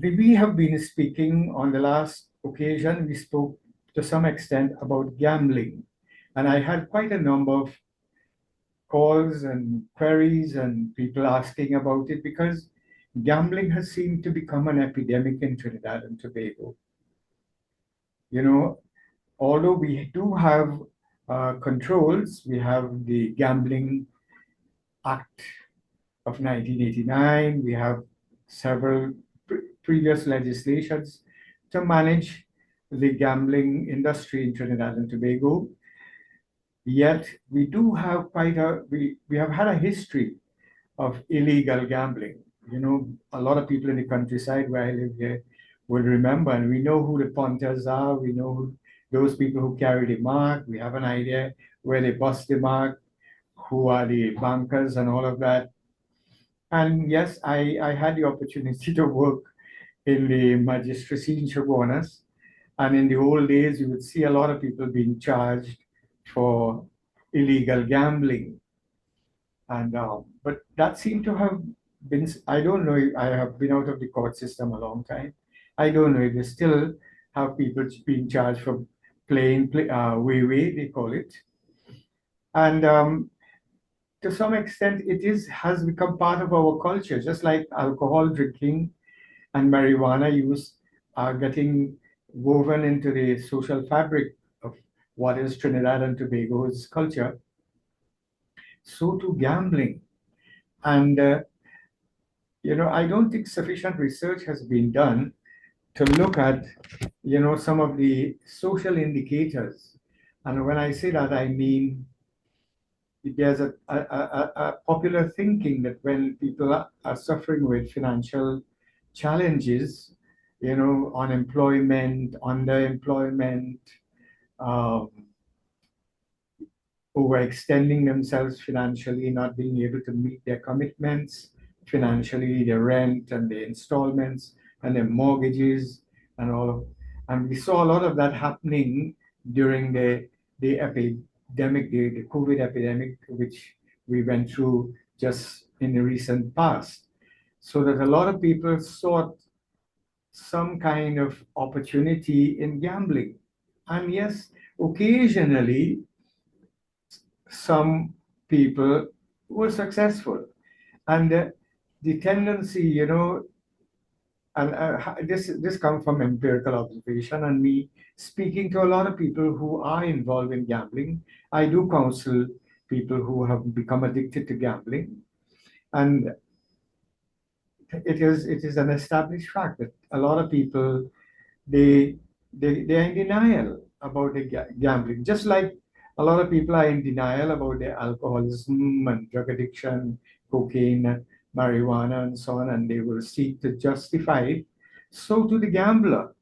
We have been speaking on the last occasion, we spoke to some extent about gambling. And I had quite a number of calls and queries and people asking about it because gambling has seemed to become an epidemic in Trinidad and Tobago. You know, although we do have controls, we have the Gambling Act of 1989, we have several previous legislations to manage the gambling industry in Trinidad and Tobago. Yet we do have we have had a history of illegal gambling. You know, a lot of people in the countryside where I live here will remember, and we know who the punters are. We know those people who carry the mark. We have an idea where they bust the mark, who are the bankers, and all of that. And yes, I had the opportunity to work in the magistracy in Chaguanas. And in the old days, you would see a lot of people being charged for illegal gambling. And but that seemed to have been, I don't know, I have been out of the court system a long time. I don't know if they still have people being charged for way, they call it. And to some extent, has become part of our culture, just like alcohol drinking and marijuana use are getting woven into the social fabric of what is Trinidad and Tobago's culture. So too gambling. And I don't think sufficient research has been done to look at, some of the social indicators. And when I say that, I mean there's a popular thinking that when people are suffering with financial challenges, unemployment, underemployment, um, overextending themselves financially, not being able to meet their commitments financially, their rent and their installments and their mortgages and all of, and we saw a lot of that happening during the epidemic, the COVID epidemic, which we went through just in the recent past. So that a lot of people sought some kind of opportunity in gambling. And yes, occasionally some people were successful. And the tendency, and this comes from empirical observation and me speaking to a lot of people who are involved in gambling. I do counsel people who have become addicted to gambling, and it is an established fact that a lot of people they they're in denial about the gambling, just like a lot of people are in denial about their alcoholism and drug addiction, cocaine, marijuana, and so on, and they will seek to justify it. So to the gambler,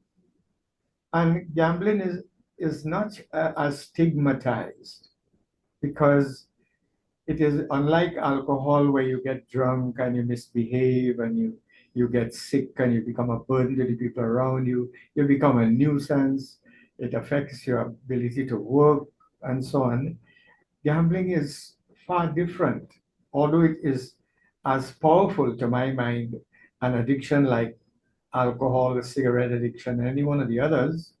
and gambling is not as stigmatized because it is unlike alcohol where you get drunk and you misbehave and you get sick and you become a burden to the people around you. You become a nuisance. It affects your ability to work and so on. Gambling is far different, although it is as powerful to my mind an addiction like alcohol, cigarette addiction, any one of the others.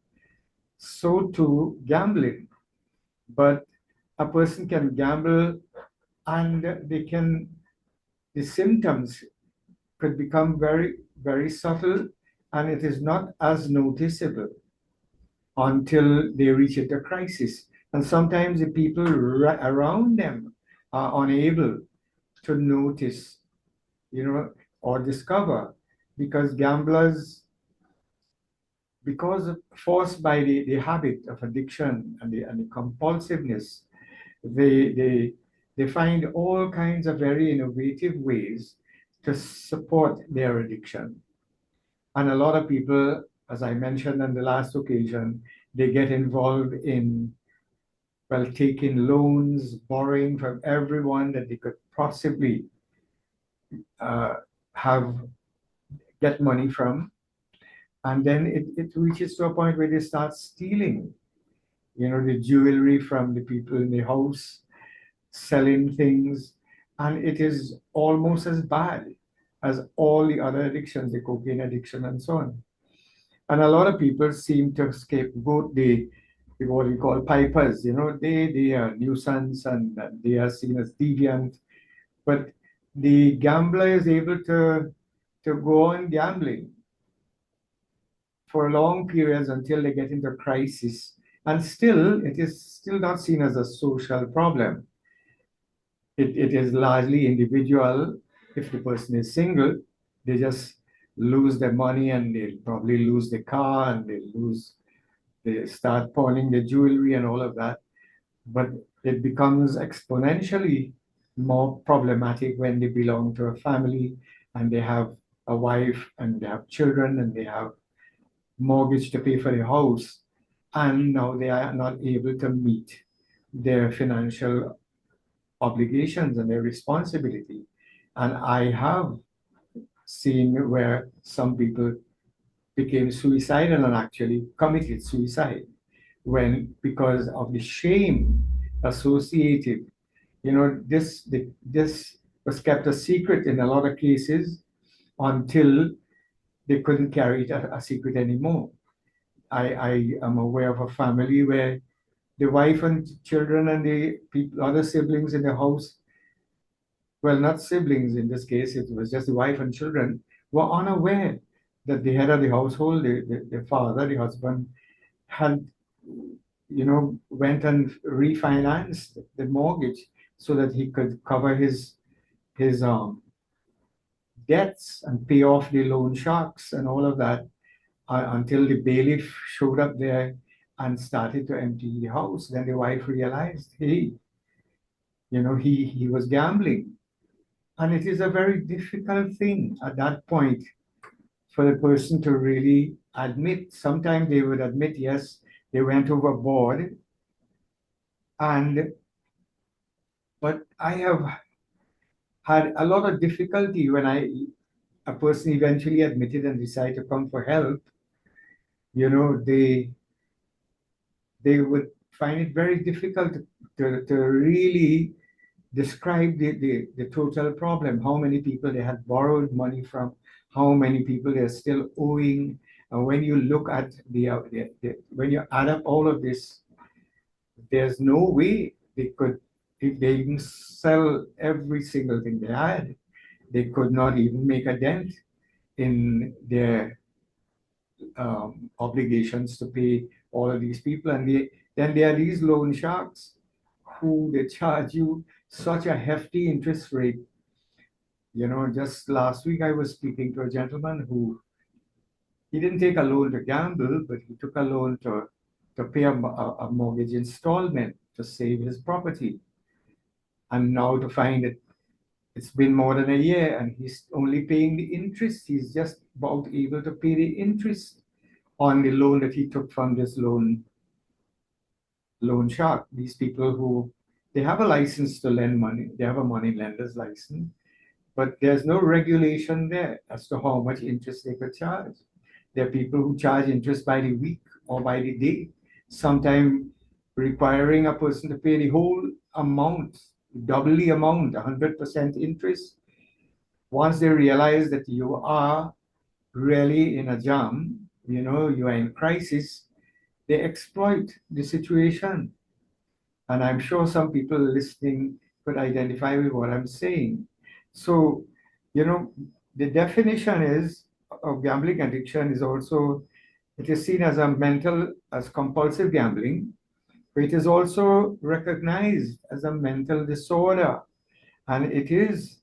So too gambling. But a person can gamble and the symptoms could become very, very subtle, and it is not as noticeable until they reach a crisis. And sometimes the people around them are unable to notice, or discover, because gamblers, because forced by the habit of addiction and the compulsiveness, they they they find all kinds of very innovative ways to support their addiction. And a lot of people, as I mentioned on the last occasion, they get involved in, well, taking loans, borrowing from everyone that they could possibly uh, have get money from. And then it reaches to a point where they start stealing, the jewelry from the people in the house, selling things, and it is almost as bad as all the other addictions, the cocaine addiction and so on. And a lot of people seem to scapegoat the what we call pipers. They are nuisance and they are seen as deviant. But the gambler is able to go on gambling for long periods until they get into crisis. And still, it is still not seen as a social problem. It is largely individual. If the person is single, they just lose their money and they'll probably lose the car and they start pawning the jewelry and all of that. But it becomes exponentially more problematic when they belong to a family and they have a wife and they have children and they have mortgage to pay for the house, and now they are not able to meet their financial obligations and their responsibility. And I have seen where some people became suicidal and actually committed suicide because of the shame associated. This was kept a secret in a lot of cases until they couldn't carry it a secret anymore. I am aware of a family where the wife and children and the other siblings in the house, well, not siblings in this case, it was just the wife and children, were unaware that the head of the household, the father, the husband, had, went and refinanced the mortgage so that he could cover his debts and pay off the loan sharks and all of that until the bailiff showed up there and started to empty the house. Then the wife realized, hey, he was gambling. And it is a very difficult thing at that point for the person to really admit. Sometimes they would admit, yes, they went overboard. But I have had a lot of difficulty when a person eventually admitted and decided to come for help. They would find it very difficult to really describe the total problem, how many people they had borrowed money from, how many people they're still owing. And when you look at when you add up all of this, there's no way they could, if they even sell every single thing they had, they could not even make a dent in their obligations to pay all of these people. And then there are these loan sharks who they charge you such a hefty interest rate. Just last week I was speaking to a gentleman who he didn't take a loan to gamble, but he took a loan to pay a mortgage installment to save his property. And now to find that it's been more than a year and he's only paying the interest. He's just about able to pay the interest on the loan that he took from this loan shark. These people who they have a license to lend money, they have a money lender's license, but there's no regulation there as to how much interest they could charge. There are people who charge interest by the week or by the day, sometimes requiring a person to pay the whole amount, double the amount, 100% interest. Once they realize that you are really in a jam, you are in crisis, they exploit the situation. And I'm sure some people listening could identify with what I'm saying. So, the definition of gambling addiction is also, it is seen as as compulsive gambling, but it is also recognized as a mental disorder. And it is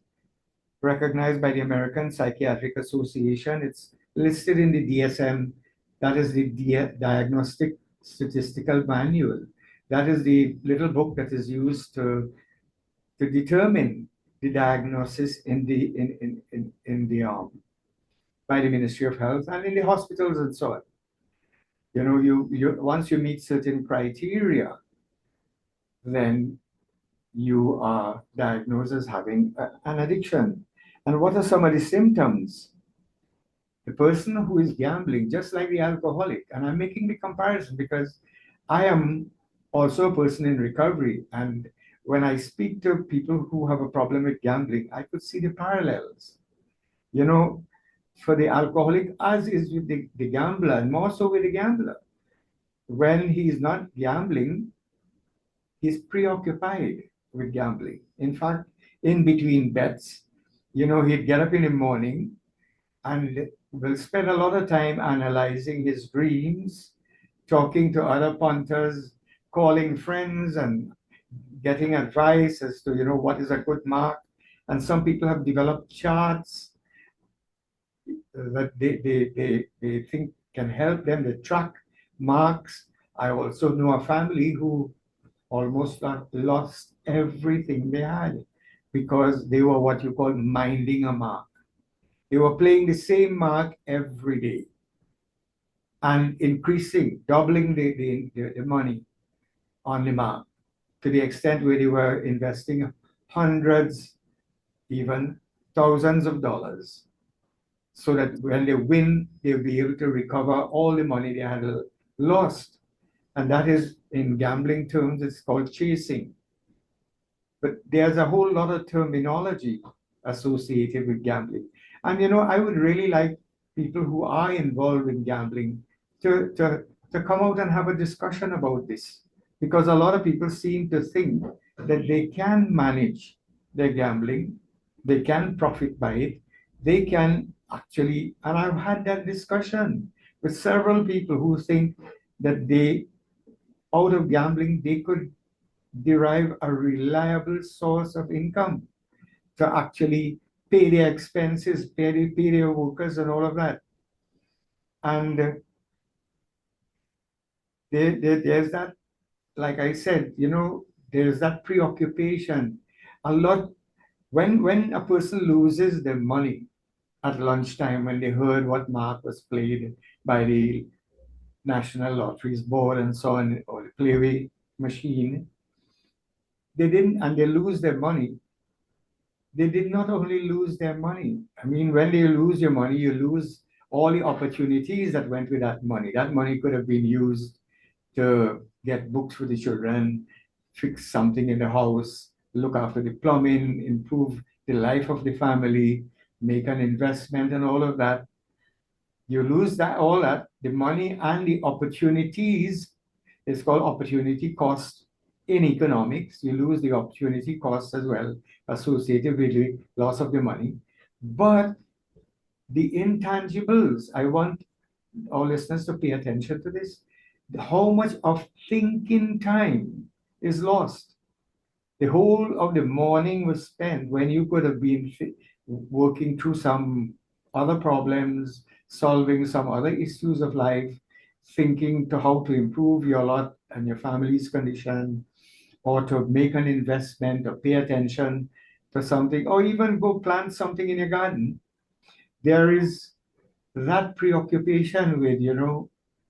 recognized by the American Psychiatric Association. It's listed in the DSM, that is the Diagnostic Statistical Manual. That is the little book that is used to determine the diagnosis by the Ministry of Health and in the hospitals and so on. You once you meet certain criteria, then you are diagnosed as having an addiction. And what are some of the symptoms? The person who is gambling, just like the alcoholic, and I'm making the comparison because I am also a person in recovery. And when I speak to people who have a problem with gambling, I could see the parallels. you know, for the alcoholic, as is with the gambler, and more so with the gambler. When he's not gambling, he's preoccupied with gambling. In fact, in between bets, he'd get up in the morning and will spend a lot of time analyzing his dreams, talking to other punters, calling friends, and getting advice as to what is a good mark. And some people have developed charts that they think can help them to track marks. I also know a family who almost lost everything they had because they were what you call minding a mark. They were playing the same mark every day and increasing, doubling the money on the mark to the extent where they were investing hundreds, even thousands of dollars, so that when they win, they'll be able to recover all the money they had lost. And that is, in gambling terms, it's called chasing. But there's a whole lot of terminology associated with gambling. And I would really like people who are involved in gambling to come out and have a discussion about this. Because a lot of people seem to think that they can manage their gambling, they can profit by it, they can actually, and I've had that discussion with several people who think that out of gambling, they could derive a reliable source of income to actually pay their expenses, pay their workers, and all of that. And there's that, like I said, there's that preoccupation. A lot when a person loses their money at lunchtime when they heard what mark was played by the National Lotteries Board and so on, or the Playway machine, they lose their money. They did not only lose their money. I mean, when you lose your money, you lose all the opportunities that went with that money. That money could have been used to get books for the children, fix something in the house, look after the plumbing, improve the life of the family, make an investment, and all of that. You lose all that, the money and the opportunities. It's called opportunity cost in economics. You lose the opportunity cost as well associated with the loss of the money. But the intangibles, I want our listeners to pay attention to this. How much of thinking time is lost? The whole of the morning was spent when you could have been working through some other problems, solving some other issues of life, thinking to how to improve your lot and your family's condition, or to make an investment or pay attention to something, or even go plant something in your garden. There is that preoccupation with,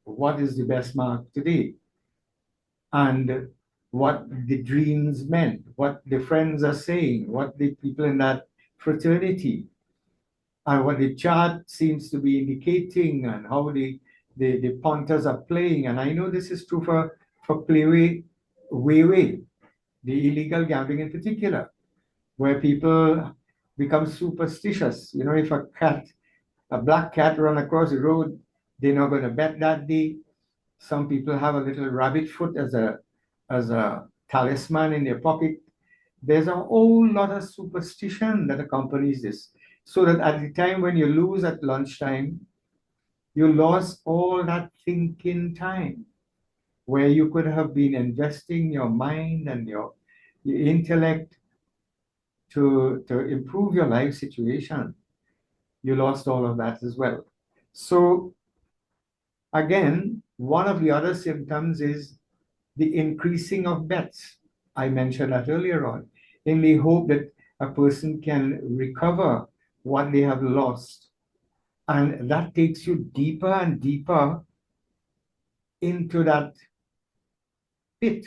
what is the best mark today? And what the dreams meant, what the friends are saying, what the people in that fraternity, and what the chart seems to be indicating, and how the punters are playing. And I know this is true for Playway, Wayway, the illegal gambling in particular, where people become superstitious. If a black cat run across the road, they're not going to bet that day. Some people have a little rabbit foot as a talisman in their pocket. There's a whole lot of superstition that accompanies this. So that at the time when you lose at lunchtime, you lost all that thinking time where you could have been investing your mind and your intellect to improve your life situation. You lost all of that as well. So again, one of the other symptoms is the increasing of bets. I mentioned that earlier on, in the hope that a person can recover what they have lost. And that takes you deeper and deeper into that pit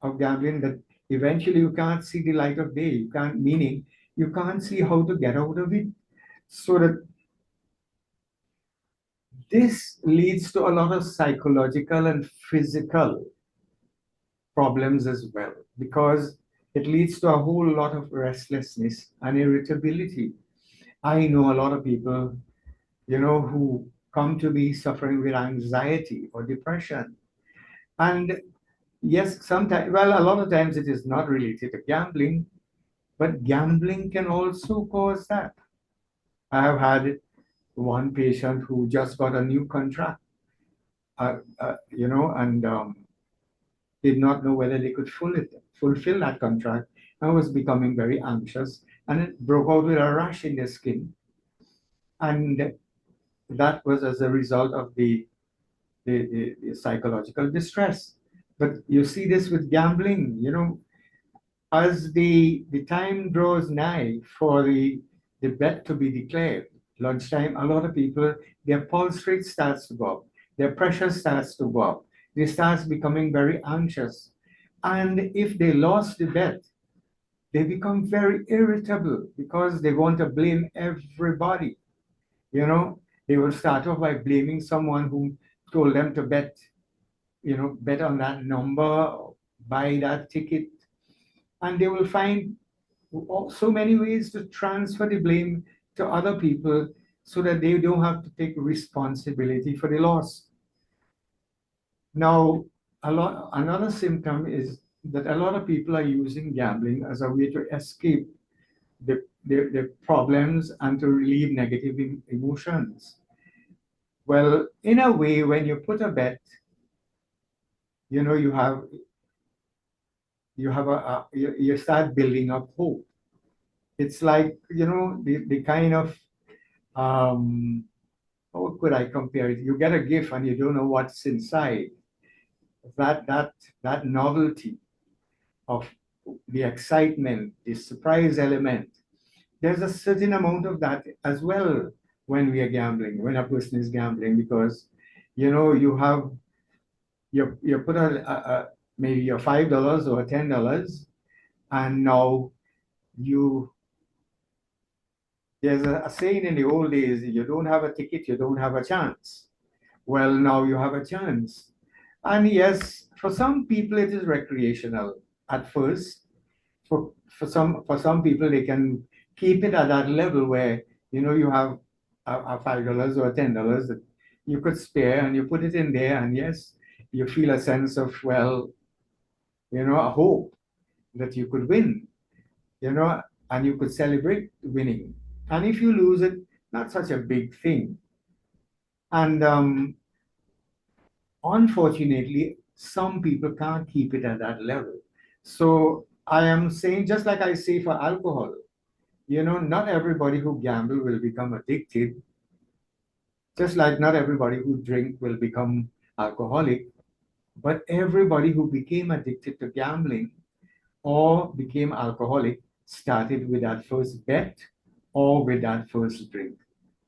of gambling that eventually you can't see the light of day. Meaning you can't see how to get out of it. So that this leads to a lot of psychological and physical problems as well, because it leads to a whole lot of restlessness and irritability. I know a lot of people, who come to me suffering with anxiety or depression. And yes, sometimes, well, a lot of times it is not related to gambling, but gambling can also cause that. I have had one patient who just got a new contract, and did not know whether they could fulfill that contract, and was becoming very anxious, and it broke out with a rash in their skin. And that was as a result of the psychological distress. But you see this with gambling, as the time draws nigh for the bet to be declared, lunchtime, a lot of people, their pulse rate starts to go up, their pressure starts to go up, they start becoming very anxious. And if they lost the bet, they become very irritable because they want to blame everybody. You know, they will start off by blaming someone who told them to bet on that number, buy that ticket, and they will find so many ways to transfer the blame to other people so that they don't have to take responsibility for the loss. Now, another symptom is that a lot of people are using gambling as a way to escape the problems and to relieve negative emotions. Well, in a way, when you put a bet, you know, you start building up hope. It's like, the kind of, how could I compare it? You get a gift and you don't know what's inside. That that that novelty of the excitement, the surprise element. There's a certain amount of that as well when we are gambling, when a person is gambling, because you have you put maybe your $5 or $10, and now you there's a saying in the old days: you don't have a ticket, you don't have a chance. Well, now you have a chance. And yes, for some people it is recreational at first. For some people, they can keep it at that level where you have a $5 or $10 that you could spare, and you put it in there, and yes, you feel a sense of, well, a hope that you could win, and you could celebrate winning. And if you lose it, not such a big thing. And unfortunately, some people can't keep it at that level. So I am saying, just like I say for alcohol, not everybody who gamble will become addicted, just like not everybody who drink will become alcoholic, but everybody who became addicted to gambling or became alcoholic started with that first bet or with that first drink.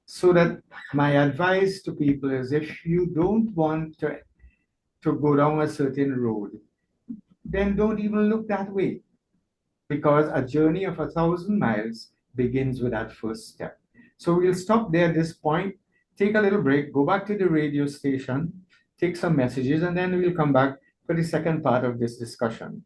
So that my advice to people is, if you don't want to go down a certain road, then don't even look that way, because a journey of 1,000 miles begins with that first step. So we'll stop there at this point, take a little break, go back to the radio station, take some messages, and then we'll come back for the second part of this discussion.